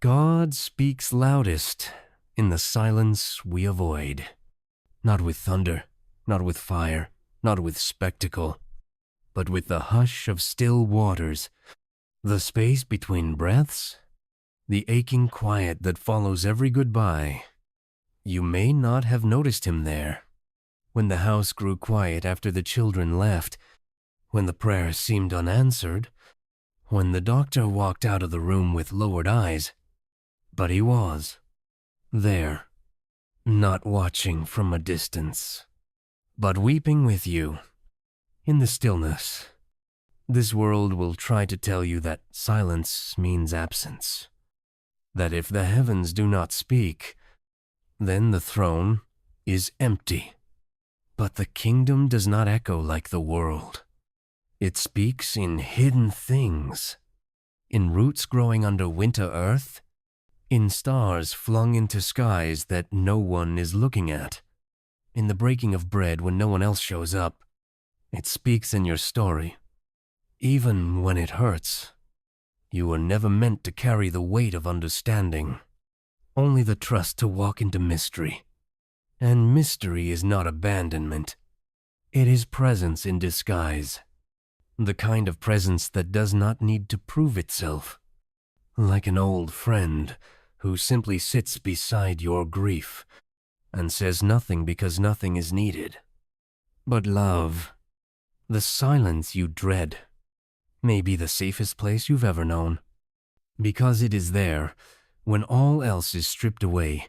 God speaks loudest in the silence we avoid. Not with thunder, not with fire, not with spectacle, but with the hush of still waters, the space between breaths, the aching quiet that follows every goodbye. You may not have noticed him there. When the house grew quiet after the children left, when the prayers seemed unanswered, when the doctor walked out of the room with lowered eyes, but he was there, not watching from a distance, but weeping with you in the stillness. This world will try to tell you that silence means absence, that if the heavens do not speak, then the throne is empty. But the kingdom does not echo like the world. It speaks in hidden things, in roots growing under winter earth, in stars flung into skies that no one is looking at, in the breaking of bread when no one else shows up. It speaks in your story, even when it hurts. You were never meant to carry the weight of understanding, only the trust to walk into mystery. And mystery is not abandonment. It is presence in disguise, the kind of presence that does not need to prove itself, like an old friend who simply sits beside your grief and says nothing because nothing is needed. But love, the silence you dread, may be the safest place you've ever known, because it is there, when all else is stripped away,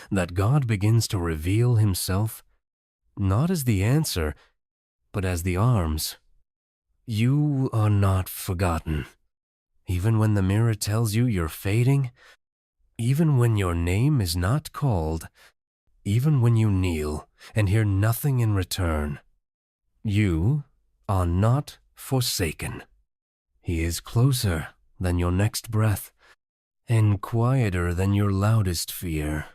that God begins to reveal himself, not as the answer, but as the arms. You are not forgotten, even when the mirror tells you you're fading, even when your name is not called, even when you kneel and hear nothing in return. You are not forsaken. He is closer than your next breath, and quieter than your loudest fear.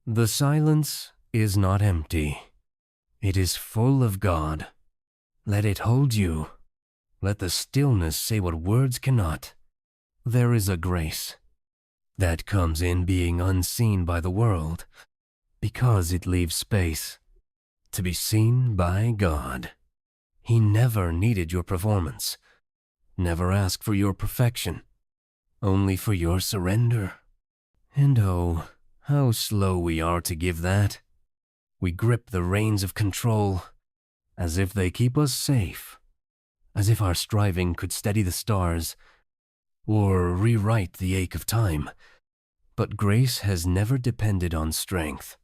The silence is not empty. It is full of God. Let it hold you. Let the stillness say what words cannot. There is a grace that comes in being unseen by the world, because it leaves space to be seen by God. He never needed your performance, never asked for your perfection, only for your surrender. And oh, how slow we are to give that. We grip the reins of control as if they keep us safe, as if our striving could steady the stars or rewrite the ache of time. But grace has never depended on strength.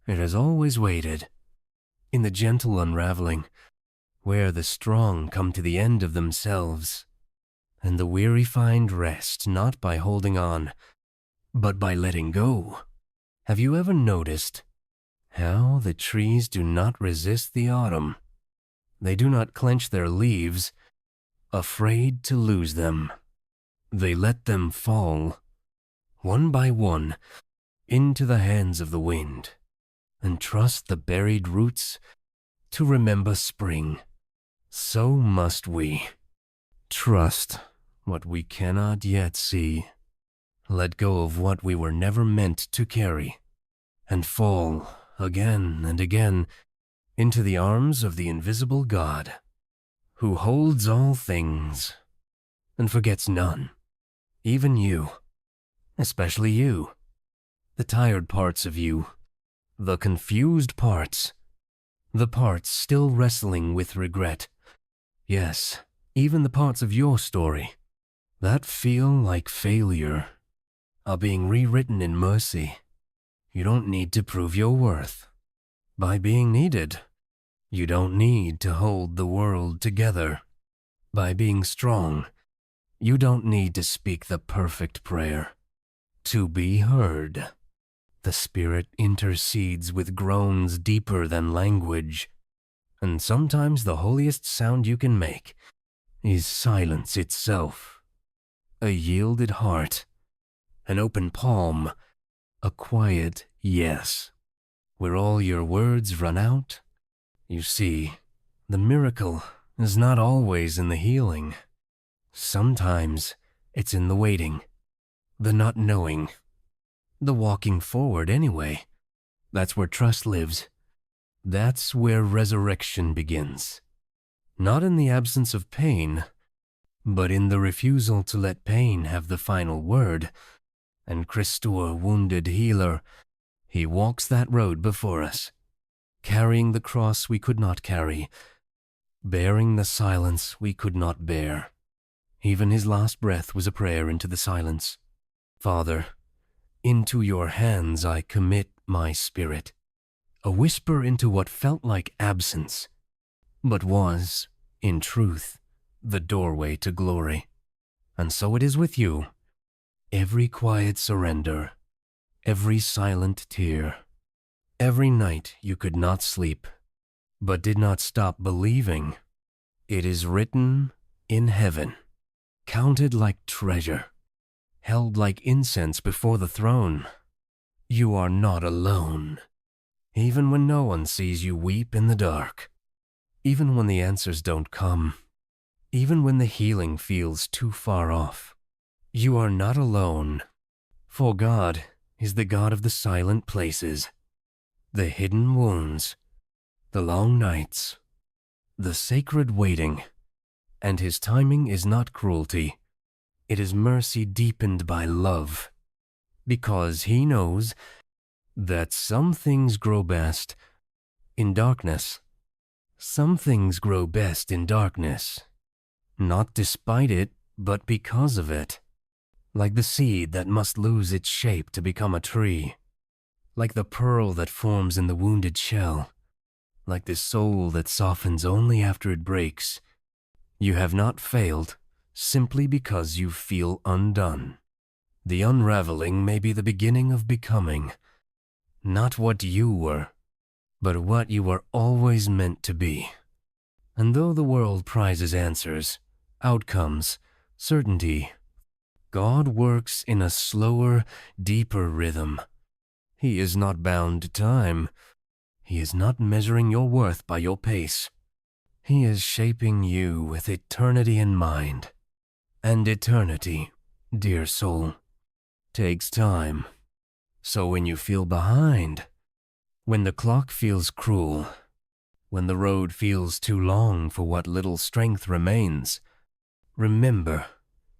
It has always waited in the gentle unraveling, where the strong come to the end of themselves, and the weary find rest not by holding on, but by letting go. Have you ever noticed how the trees do not resist the autumn? They do not clench their leaves, afraid to lose them. They let them fall, one by one, into the hands of the wind, and trust the buried roots to remember spring. So must we. Trust what we cannot yet see. Let go of what we were never meant to carry, and fall again and again into the arms of the invisible God, who holds all things and forgets none, even you, especially you, the tired parts of you, the confused parts, the parts still wrestling with regret. Yes, even the parts of your story that feel like failure are being rewritten in mercy. You don't need to prove your worth by being needed. You don't need to hold the world together by being strong. You don't need to speak the perfect prayer to be heard. The Spirit intercedes with groans deeper than language, and sometimes the holiest sound you can make is silence itself. A yielded heart, an open palm, a quiet yes. Where all your words run out, you see, the miracle is not always in the healing. Sometimes it's in the waiting, the not knowing, the walking forward anyway. That's where trust lives. That's where resurrection begins. Not in the absence of pain, but in the refusal to let pain have the final word. And Christor, wounded healer, he walks that road before us, carrying the cross we could not carry, bearing the silence we could not bear. Even his last breath was a prayer into the silence. Father, into your hands I commit my spirit. A whisper into what felt like absence, but was, in truth, the doorway to glory. And so it is with you. Every quiet surrender, every silent tear, every night you could not sleep, but did not stop believing. It is written in heaven, counted like treasure, held like incense before the throne. You are not alone. Even when no one sees you weep in the dark, even when the answers don't come, even when the healing feels too far off, you are not alone. For God is the God of the silent places, the hidden wounds, the long nights, the sacred waiting, and his timing is not cruelty. It is mercy deepened by love, because he knows that some things grow best in darkness. Some things grow best in darkness, not despite it, but because of it. Like the seed that must lose its shape to become a tree, like the pearl that forms in the wounded shell, like the soul that softens only after it breaks. You have not failed simply because you feel undone. The unraveling may be the beginning of becoming. Not what you were, but what you were always meant to be. And though the world prizes answers, outcomes, certainty, God works in a slower, deeper rhythm. He is not bound to time. He is not measuring your worth by your pace. He is shaping you with eternity in mind. And eternity, dear soul, takes time. So when you feel behind, when the clock feels cruel, when the road feels too long for what little strength remains, remember,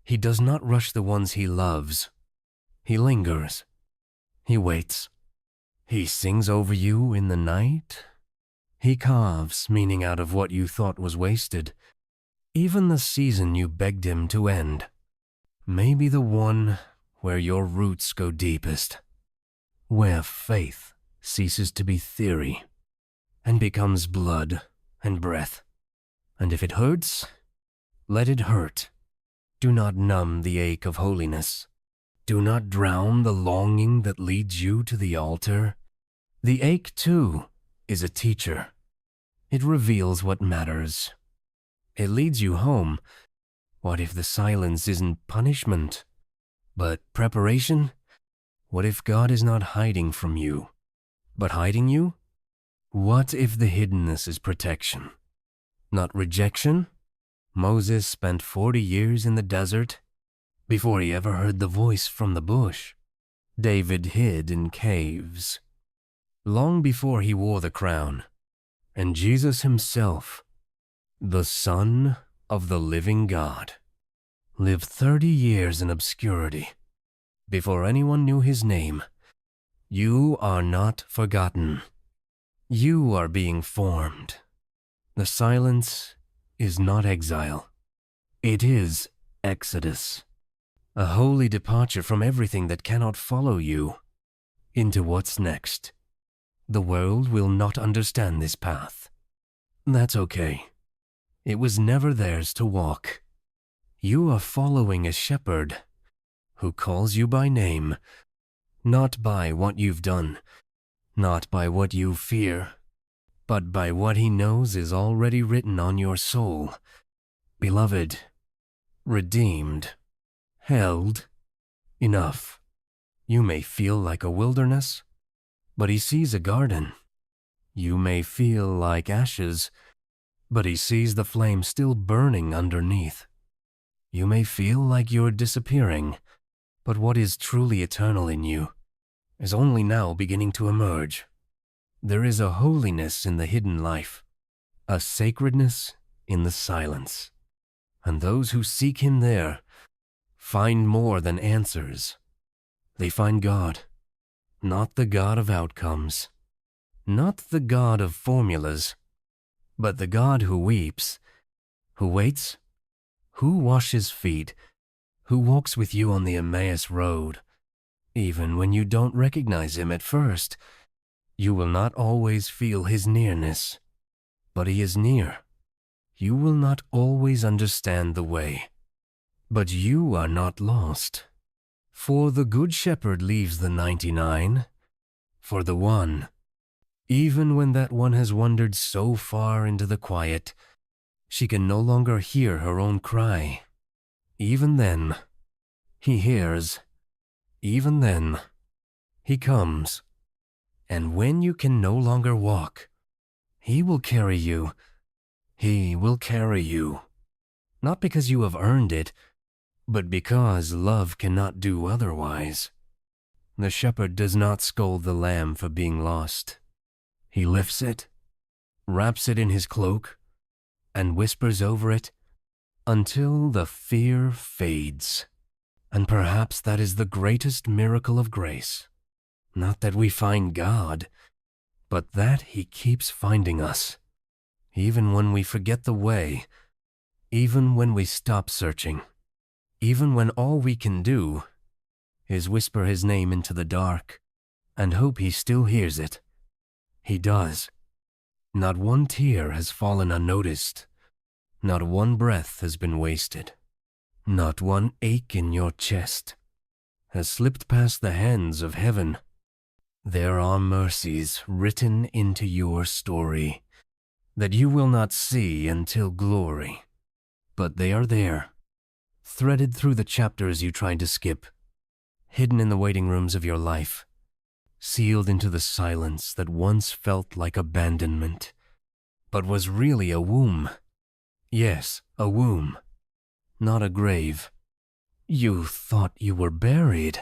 he does not rush the ones he loves. He lingers. He waits. He sings over you in the night. He carves meaning out of what you thought was wasted. Even the season you begged him to end may be the one where your roots go deepest, where faith ceases to be theory and becomes blood and breath. And if it hurts, let it hurt. Do not numb the ache of holiness. Do not drown the longing that leads you to the altar. The ache, too, is a teacher. It reveals what matters. It leads you home. What if the silence isn't punishment, but preparation? What if God is not hiding from you, but hiding you? What if the hiddenness is protection, not rejection? Moses spent 40 years in the desert before he ever heard the voice from the bush. David hid in caves long before he wore the crown. And Jesus himself, the Son of the living God, lived 30 years in obscurity before anyone knew his name. You are not forgotten. You are being formed. The silence is not exile. It is exodus, a holy departure from everything that cannot follow you into what's next. The world will not understand this path. That's okay. It was never theirs to walk. You are following a shepherd who calls you by name, not by what you've done, not by what you fear, but by what he knows is already written on your soul. Beloved, redeemed, held, enough. You may feel like a wilderness, but he sees a garden. You may feel like ashes, but he sees the flame still burning underneath. You may feel like you're disappearing, But what is truly eternal in you is only now beginning to emerge. There is a holiness in the hidden life, a sacredness in the silence. And those who seek him there find more than answers. They find God, not the God of outcomes, not the God of formulas, but the God who weeps, who waits, who washes feet, who walks with you on the Emmaus road. Even when you don't recognize him at first, you will not always feel his nearness, but he is near. You will not always understand the way, but you are not lost. For the Good Shepherd leaves the 99 for the one. Even when that one has wandered so far into the quiet, she can no longer hear her own cry. Even then, he hears. Even then, he comes. And when you can no longer walk, he will carry you. He will carry you. Not because you have earned it, but because love cannot do otherwise. The shepherd does not scold the lamb for being lost. He lifts it, wraps it in his cloak, and whispers over it until the fear fades. And perhaps that is the greatest miracle of grace. Not that we find God, but that he keeps finding us. Even when we forget the way, even when we stop searching, even when all we can do is whisper his name into the dark and hope he still hears it. He does. Not one tear has fallen unnoticed. Not one breath has been wasted. Not one ache in your chest has slipped past the hands of heaven. There are mercies written into your story that you will not see until glory. But they are there, threaded through the chapters you tried to skip, hidden in the waiting rooms of your life, sealed into the silence that once felt like abandonment, but was really a womb. Yes, a womb, not a grave. You thought you were buried,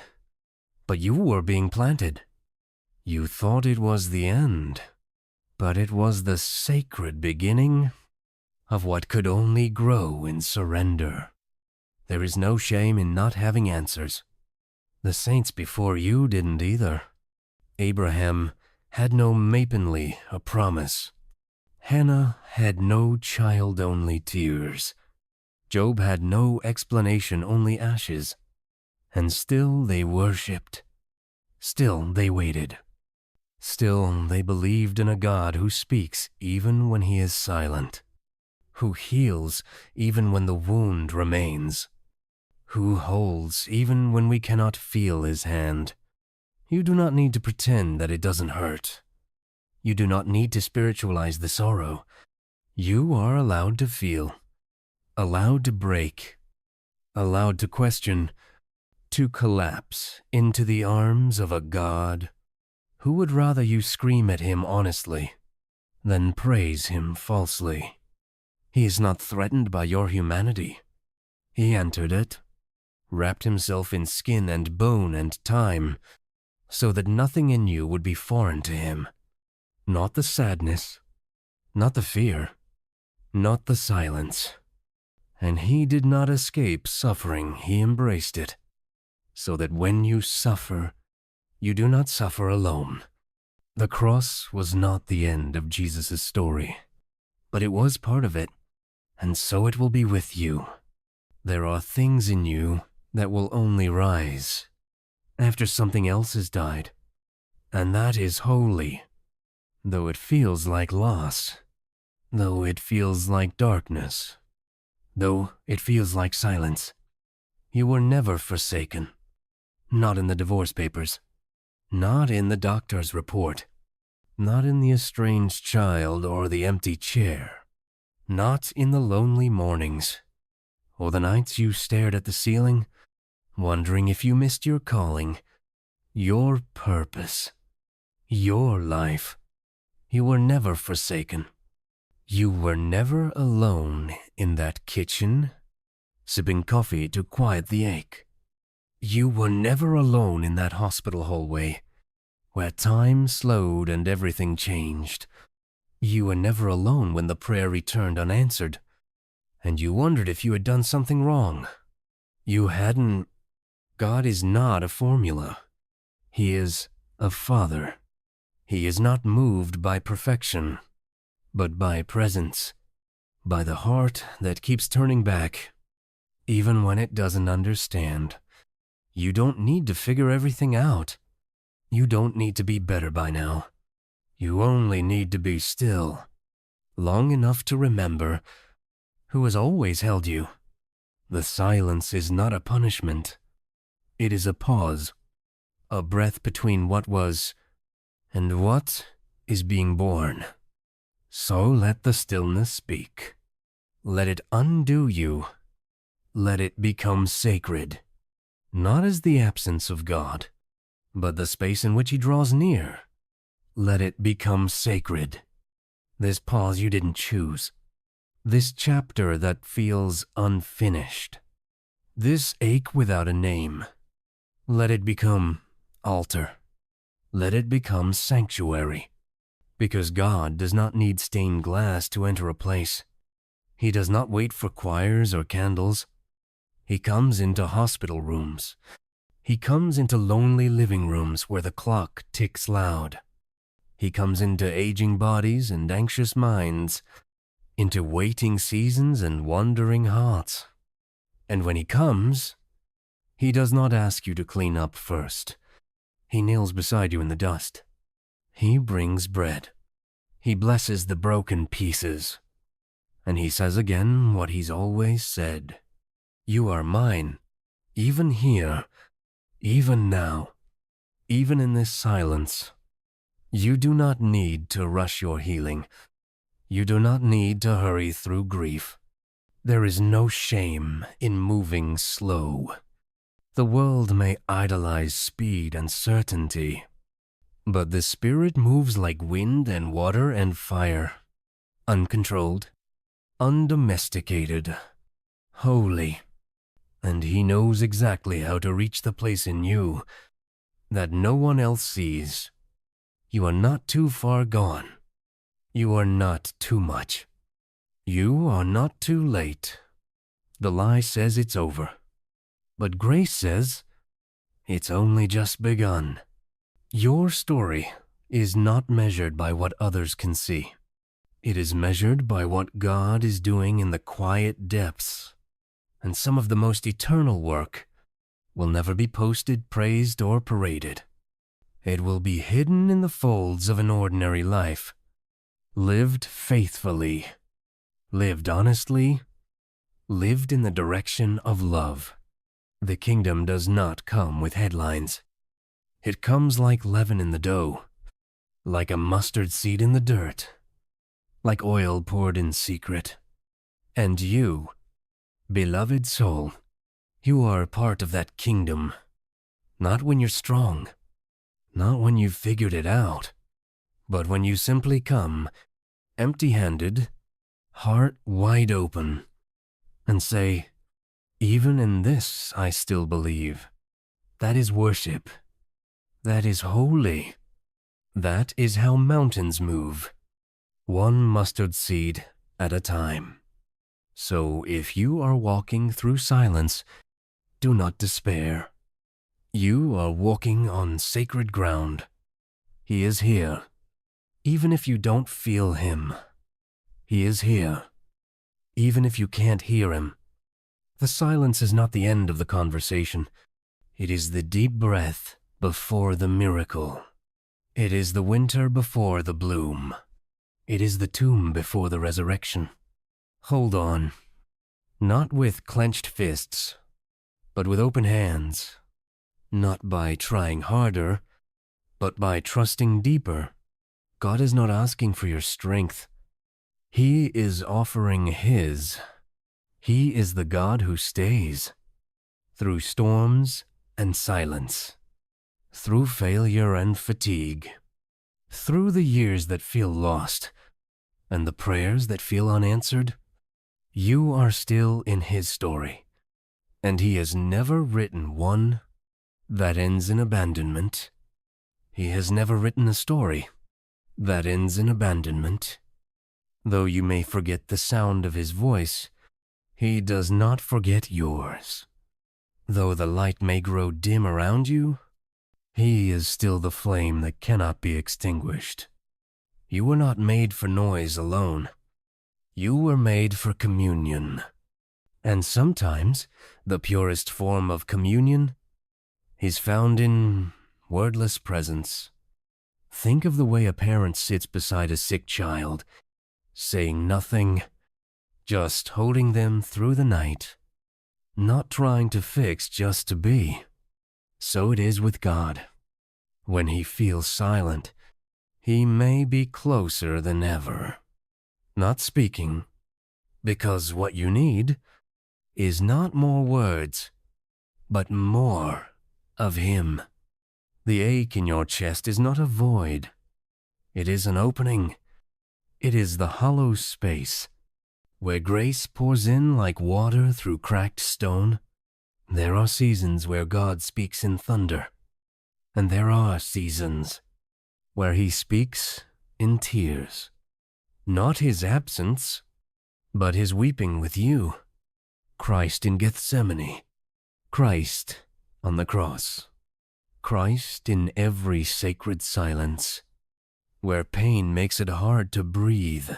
but you were being planted. You thought it was the end, but it was the sacred beginning of what could only grow in surrender. There is no shame in not having answers. The saints before you didn't either. Abraham had no mapenly a promise. Hannah had no child-only tears. Job had no explanation, only ashes. And still they worshipped. Still they waited. Still they believed in a God who speaks even when he is silent, who heals even when the wound remains, who holds even when we cannot feel his hand. You do not need to pretend that it doesn't hurt. You do not need to spiritualize the sorrow. You are allowed to feel, allowed to break, allowed to question, to collapse into the arms of a God who would rather you scream at him honestly than praise him falsely. He is not threatened by your humanity. He entered it, wrapped himself in skin and bone and time, so that nothing in you would be foreign to him. Not the sadness, not the fear, not the silence. And he did not escape suffering, he embraced it, so that when you suffer, you do not suffer alone. The cross was not the end of Jesus' story, but it was part of it, and so it will be with you. There are things in you that will only rise after something else has died, and that is holy. Though it feels like loss, though it feels like darkness, though it feels like silence, you were never forsaken. Not in the divorce papers, not in the doctor's report, not in the estranged child or the empty chair, not in the lonely mornings, or the nights you stared at the ceiling, wondering if you missed your calling, your purpose, your life. You were never forsaken. You were never alone in that kitchen, sipping coffee to quiet the ache. You were never alone in that hospital hallway, where time slowed and everything changed. You were never alone when the prayer returned unanswered, and you wondered if you had done something wrong. You hadn't. God is not a formula. He is a father. He is not moved by perfection, but by presence, by the heart that keeps turning back, even when it doesn't understand. You don't need to figure everything out. You don't need to be better by now. You only need to be still, long enough to remember who has always held you. The silence is not a punishment. It is a pause, a breath between what was and what is being born. So let the stillness speak. Let it undo you. Let it become sacred, not as the absence of God, but the space in which He draws near. Let it become sacred. This pause you didn't choose. This chapter that feels unfinished. This ache without a name. Let it become altar. Let it become sanctuary. Because God does not need stained glass to enter a place. He does not wait for choirs or candles. He comes into hospital rooms. He comes into lonely living rooms where the clock ticks loud. He comes into aging bodies and anxious minds, into waiting seasons and wandering hearts. And when He comes, He does not ask you to clean up first. He kneels beside you in the dust. He brings bread. He blesses the broken pieces. And He says again what He's always said. You are mine, even here, even now, even in this silence. You do not need to rush your healing. You do not need to hurry through grief. There is no shame in moving slow. The world may idolize speed and certainty, but the Spirit moves like wind and water and fire, uncontrolled, undomesticated, holy, and He knows exactly how to reach the place in you that no one else sees. You are not too far gone. You are not too much. You are not too late. The lie says it's over, but grace says it's only just begun. Your story is not measured by what others can see. It is measured by what God is doing in the quiet depths, and some of the most eternal work will never be posted, praised, or paraded. It will be hidden in the folds of an ordinary life, lived faithfully, lived honestly, lived in the direction of love. The kingdom does not come with headlines. It comes like leaven in the dough, like a mustard seed in the dirt, like oil poured in secret. And you, beloved soul, you are a part of that kingdom, not when you're strong, not when you've figured it out, but when you simply come, empty-handed, heart wide open, and say, even in this I still believe. That is worship. That is holy. That is how mountains move, one mustard seed at a time. So if you are walking through silence, do not despair. You are walking on sacred ground. He is here, even if you don't feel Him. He is here, even if you can't hear Him. The silence is not the end of the conversation. It is the deep breath before the miracle. It is the winter before the bloom. It is the tomb before the resurrection. Hold on, not with clenched fists, but with open hands. Not by trying harder, but by trusting deeper. God is not asking for your strength. He is offering His. He is the God who stays through storms and silence, through failure and fatigue, through the years that feel lost and the prayers that feel unanswered. You are still in His story, and He has never written one that ends in abandonment. He has never written a story that ends in abandonment. Though you may forget the sound of his voice, he does not forget yours. Though the light may grow dim around you, he is still the flame that cannot be extinguished. You were not made for noise alone. You were made for communion. And sometimes the purest form of communion is found in wordless presence. Think of the way a parent sits beside a sick child, saying nothing, just holding them through the night, not trying to fix, just to be. So it is with God. When he feels silent, he may be closer than ever. Not speaking, because what you need is not more words, but more of him. The ache in your chest is not a void. It is an opening. It is the hollow space where grace pours in like water through cracked stone. There are seasons where God speaks in thunder, and there are seasons where he speaks in tears. Not his absence, but his weeping with you. Christ in Gethsemane, Christ on the cross, Christ in every sacred silence, where pain makes it hard to breathe.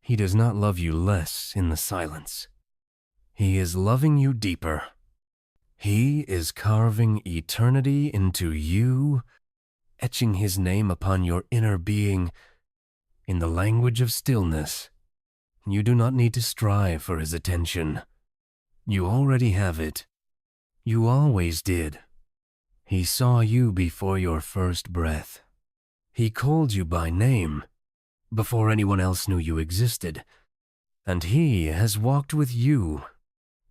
He does not love you less in the silence. He is loving you deeper. He is carving eternity into you, etching his name upon your inner being in the language of stillness. You do not need to strive for his attention. You already have it. You always did. He saw you before your first breath. He called you by name before anyone else knew you existed. And he has walked with you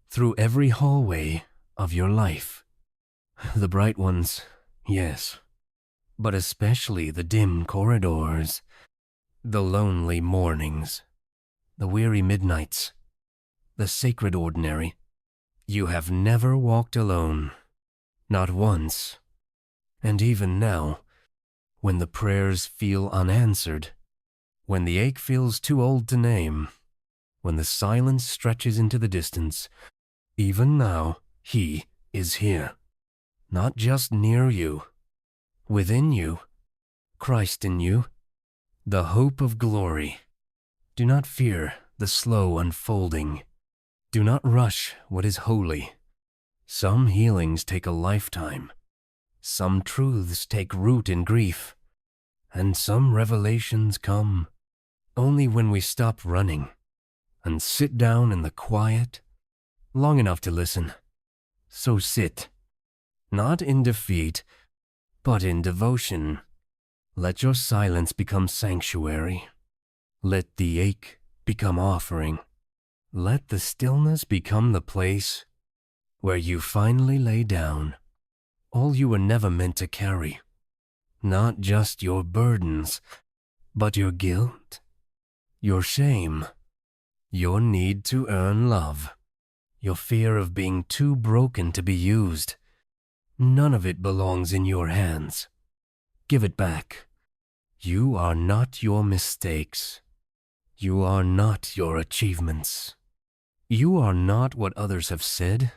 through every hallway of your life. The bright ones, yes, but especially the dim corridors, the lonely mornings, the weary midnights, the sacred ordinary. You have never walked alone, not once. And even now, when the prayers feel unanswered, when the ache feels too old to name, when the silence stretches into the distance, even now, he is here. Not just near you, within you, Christ in you, the hope of glory. Do not fear the slow unfolding. Do not rush what is holy. Some healings take a lifetime. Some truths take root in grief. And some revelations come only when we stop running and sit down in the quiet long enough to listen. So sit, not in defeat, but in devotion. Let your silence become sanctuary. Let the ache become offering. Let the stillness become the place where you finally lay down all you were never meant to carry. Not just your burdens, but your guilt, your shame, your need to earn love, your fear of being too broken to be used. None of it belongs in your hands. Give it back. You are not your mistakes. You are not your achievements. You are not what others have said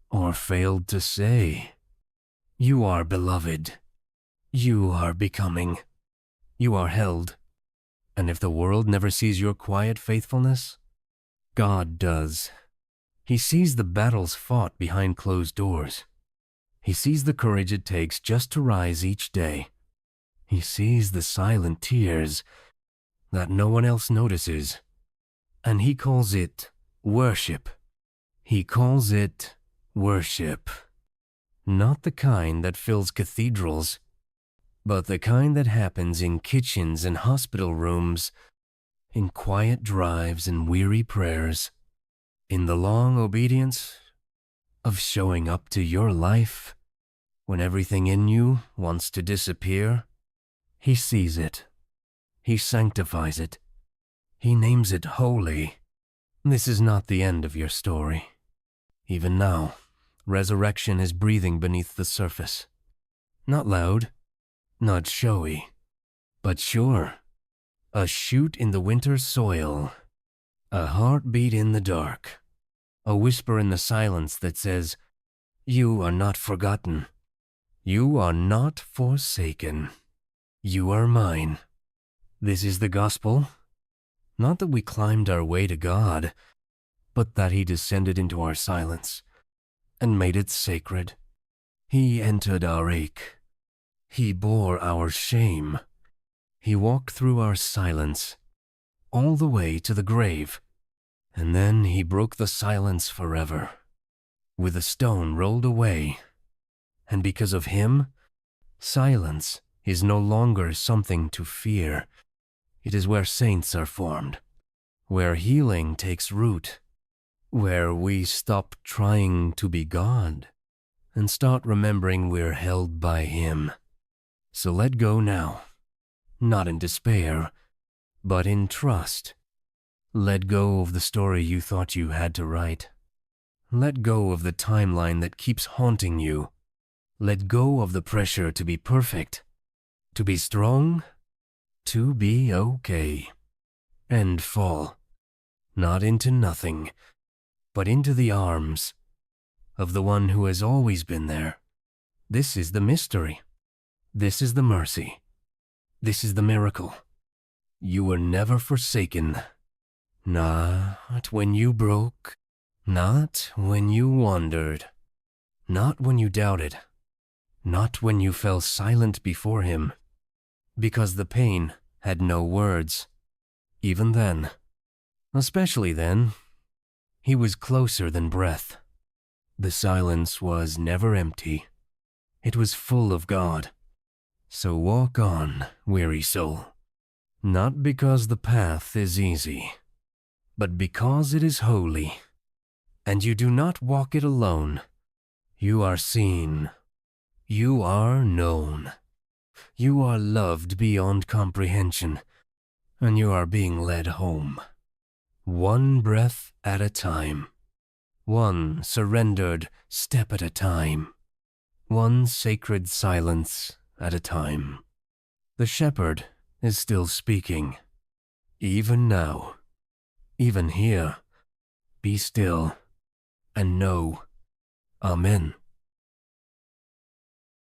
or failed to say. You are beloved. You are becoming. You are held. And if the world never sees your quiet faithfulness, God does. He sees the battles fought behind closed doors. He sees the courage it takes just to rise each day. He sees the silent tears that no one else notices. And he calls it worship. He calls it worship. Not the kind that fills cathedrals, but the kind that happens in kitchens and hospital rooms, in quiet drives and weary prayers, in the long obedience of showing up to your life when everything in you wants to disappear. He sees it. He sanctifies it. He names it holy. This is not the end of your story. Even now, Resurrection is breathing beneath the surface. Not loud, not showy, but sure. A shoot in the winter soil. A heartbeat in the dark. A whisper in the silence that says, "You are not forgotten. You are not forsaken. You are mine." This is the gospel. Not that we climbed our way to God, but that He descended into our silence and made it sacred. He entered our ache. He bore our shame. He walked through our silence, all the way to the grave. And then He broke the silence forever, with a stone rolled away. And because of Him, silence is no longer something to fear. It is where saints are formed, where healing takes root, where we stop trying to be God and start remembering we're held by Him. So let go now, not in despair, but in trust. Let go of the story you thought you had to write. Let go of the timeline that keeps haunting you. Let go of the pressure to be perfect, to be strong, to be okay. And fall, not into nothing, but into the arms of the one who has always been there. This is the mystery. This is the mercy. This is the miracle. You were never forsaken. Not when you broke. Not when you wandered. Not when you doubted. Not when you fell silent before Him. Because the pain had no words. Even then. Especially then. He was closer than breath. The silence was never empty. It was full of God. So walk on, weary soul. Not because the path is easy, but because it is holy. And you do not walk it alone. You are seen. You are known. You are loved beyond comprehension. And you are being led home. One breath at a time. One surrendered step at a time. One sacred silence at a time. The shepherd is still speaking. Even now. Even here. Be still and know. Amen.